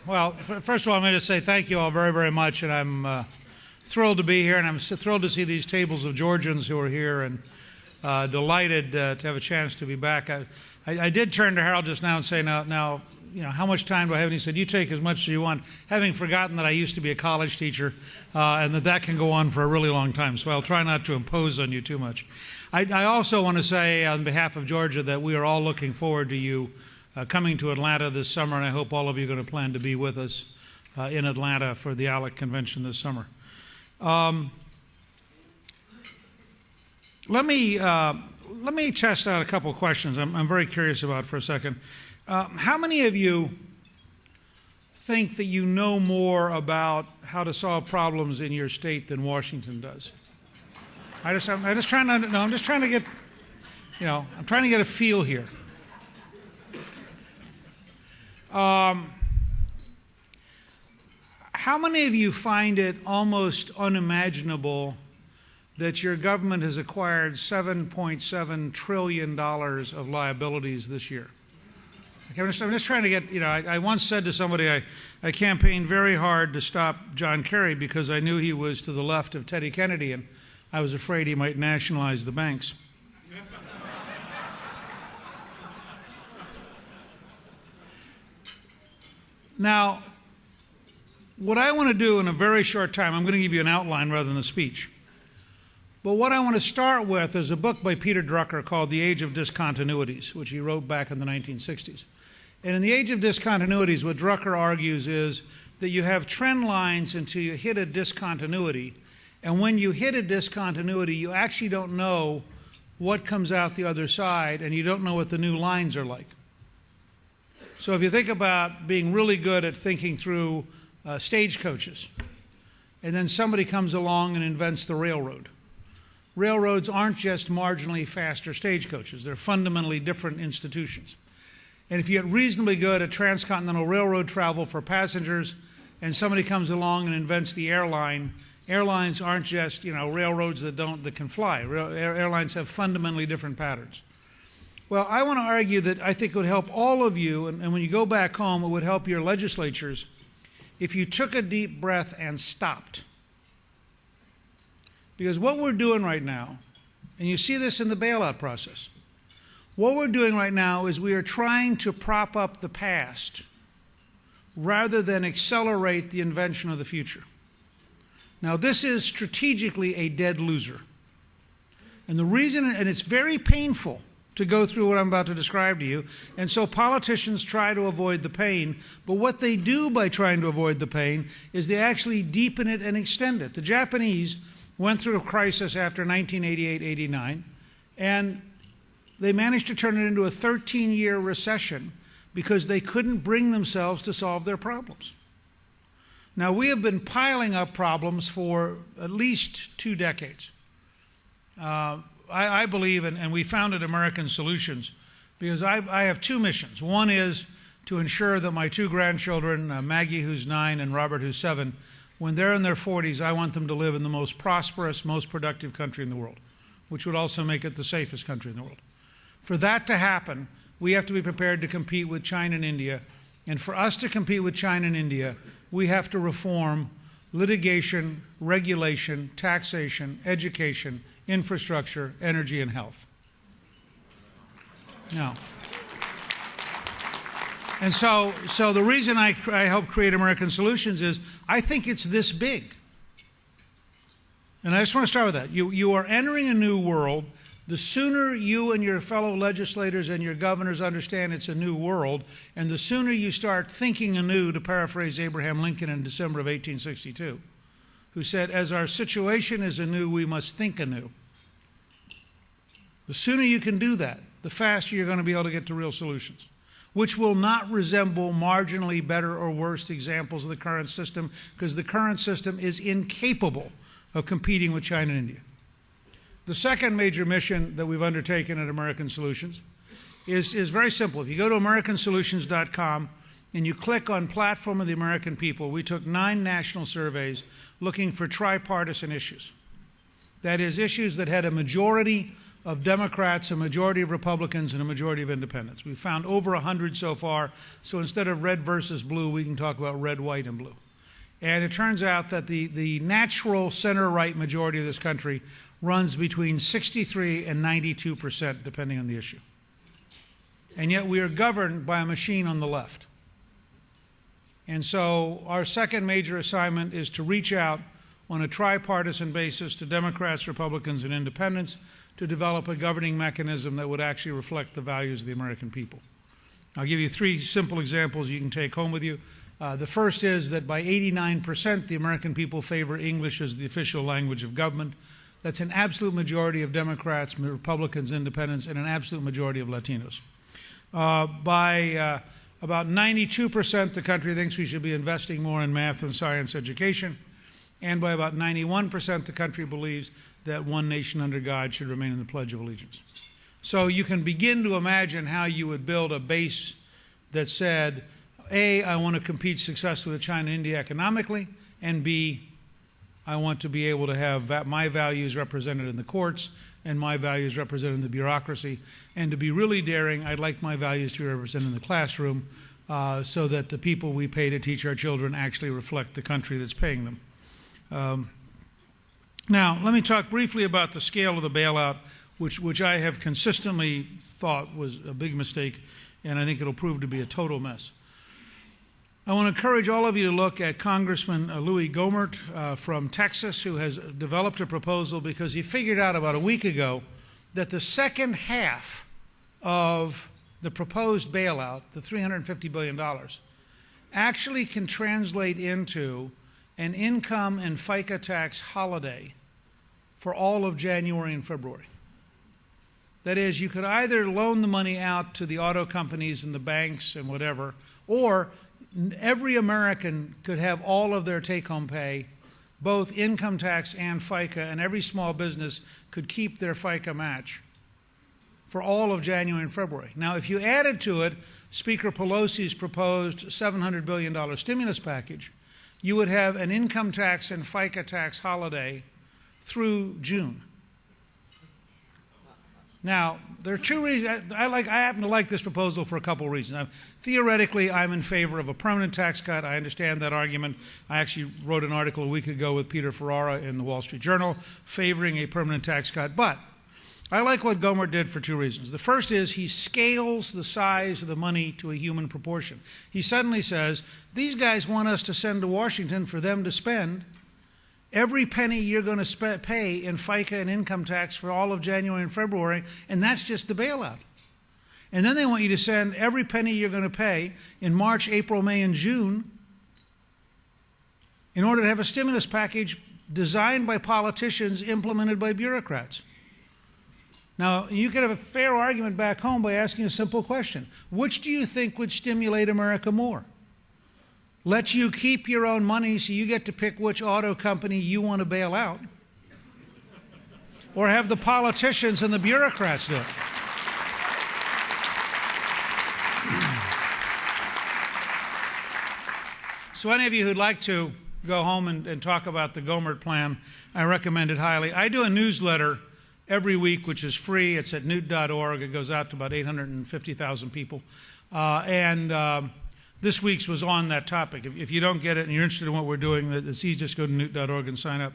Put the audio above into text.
Well, first of all, I'm going to say thank you all very, very much, and I'm thrilled to be here, and I'm thrilled to see these tables of Georgians who are here, and delighted to have a chance to be back. I did turn to Harold just now and say, now, you know, how much time do I have? And he said, you take as much as you want, having forgotten that I used to be a college teacher, and that can go on for a really long time, so I'll try not to impose on you too much. I also want to say on behalf of Georgia that we are all looking forward to you coming to Atlanta this summer, and I hope all of you are going to plan to be with us in Atlanta for the ALEC convention this summer. Let me test out a couple of questions I'm very curious about for a second. How many of you think that you know more about how to solve problems in your state than Washington does? I'm just trying to get, you know, I'm trying to get a feel here. How many of you find it almost unimaginable that your government has acquired $7.7 trillion of liabilities this year? I'm just trying to get, you know, I once said to somebody, I campaigned very hard to stop John Kerry because I knew he was to the left of Teddy Kennedy, and I was afraid he might nationalize the banks. Now, what I want to do in a very short time, I'm going to give you an outline rather than a speech. But what I want to start with is a book by Peter Drucker called The Age of Discontinuities, which he wrote back in the 1960s. And in The Age of Discontinuities, what Drucker argues is that you have trend lines until you hit a discontinuity. And when you hit a discontinuity, you actually don't know what comes out the other side, and you don't know what the new lines are like. So if you think about being really good at thinking through stagecoaches, and then somebody comes along and invents the railroad. Railroads aren't just marginally faster stagecoaches. They're fundamentally different institutions. And if you get reasonably good at transcontinental railroad travel for passengers, and somebody comes along and invents the airline, airlines aren't just, you know, railroads that can fly. Airlines have fundamentally different patterns. Well, I want to argue that I think it would help all of you, and when you go back home, it would help your legislatures if you took a deep breath and stopped. Because what we're doing right now, and you see this in the bailout process, what we're doing right now is we are trying to prop up the past rather than accelerate the invention of the future. Now, this is strategically a dead loser. And the reason, and it's very painful to go through what I'm about to describe to you, and so politicians try to avoid the pain, but what they do by trying to avoid the pain is they actually deepen it and extend it. The Japanese went through a crisis after 1988-89, and they managed to turn it into a 13-year recession because they couldn't bring themselves to solve their problems. Now, we have been piling up problems for at least 2 decades. I believe, and we founded American Solutions, because I have 2 missions. One is to ensure that my 2 grandchildren, Maggie, who's 9, and Robert, who's 7, when they're in their 40s, I want them to live in the most prosperous, most productive country in the world, which would also make it the safest country in the world. For that to happen, we have to be prepared to compete with China and India. And for us to compete with China and India, we have to reform litigation, regulation, taxation, education, infrastructure, energy, and health. Now, and so the reason I helped create American Solutions is I think it's this big. And I just want to start with that. You are entering a new world. The sooner you and your fellow legislators and your governors understand it's a new world, and the sooner you start thinking anew, to paraphrase Abraham Lincoln in December of 1862, who said, as our situation is anew, we must think anew. The sooner you can do that, the faster you're going to be able to get to real solutions, which will not resemble marginally better or worse examples of the current system, because the current system is incapable of competing with China and India. The second major mission that we've undertaken at American Solutions is very simple. If you go to americansolutions.com and you click on Platform of the American People, we took 9 national surveys looking for tripartisan issues. That is, issues that had a majority of Democrats, a majority of Republicans, and a majority of independents. We've found over 100 so far, so instead of red versus blue, we can talk about red, white, and blue. And it turns out that the natural center-right majority of this country runs between 63 and 92%, depending on the issue. And yet we are governed by a machine on the left. And so our second major assignment is to reach out on a tripartisan basis to Democrats, Republicans, and independents to develop a governing mechanism that would actually reflect the values of the American people. I'll give you 3 simple examples you can take home with you. The first is that by 89%, the American people favor English as the official language of government. That's an absolute majority of Democrats, Republicans, independents, and an absolute majority of Latinos. By about 92%, the country thinks we should be investing more in math and science education. And by about 91%, the country believes that one nation under God should remain in the Pledge of Allegiance. So you can begin to imagine how you would build a base that said, A, I want to compete successfully with China and India economically, and B, I want to be able to have my values represented in the courts and my values represented in the bureaucracy. And to be really daring, I'd like my values to be represented in the classroom so that the people we pay to teach our children actually reflect the country that's paying them. Now, let me talk briefly about the scale of the bailout, which I have consistently thought was a big mistake, and I think it'll prove to be a total mess. I want to encourage all of you to look at Congressman Louis Gohmert from Texas, who has developed a proposal because he figured out about a week ago that the second half of the proposed bailout, the $350 billion, actually can translate into an income and FICA tax holiday for all of January and February. That is, you could either loan the money out to the auto companies and the banks and whatever, or every American could have all of their take-home pay, both income tax and FICA, and every small business could keep their FICA match for all of January and February. Now, if you added to it Speaker Pelosi's proposed $700 billion stimulus package, you would have an income tax and FICA tax holiday through June. Now, there are 2 reasons. I happen to like this proposal for a couple of reasons. Theoretically, I'm in favor of a permanent tax cut. I understand that argument. I actually wrote an article a week ago with Peter Ferrara in the Wall Street Journal favoring a permanent tax cut. But I like what Gohmert did for 2 reasons. The first is he scales the size of the money to a human proportion. He suddenly says, these guys want us to send to Washington for them to spend every penny you're going to pay in FICA and income tax for all of January and February, and that's just the bailout. And then they want you to send every penny you're going to pay in March, April, May, and June in order to have a stimulus package designed by politicians, implemented by bureaucrats. Now, you could have a fair argument back home by asking a simple question. Which do you think would stimulate America more? Let you keep your own money so you get to pick which auto company you want to bail out? Or have the politicians and the bureaucrats do it? So any of you who'd like to go home and talk about the Gohmert plan, I recommend it highly. I do a newsletter every week, which is free. It's at newt.org. It goes out to about 850,000 people. This week's was on that topic. If you don't get it and you're interested in what we're doing, it's easy. Just go to newt.org and sign up.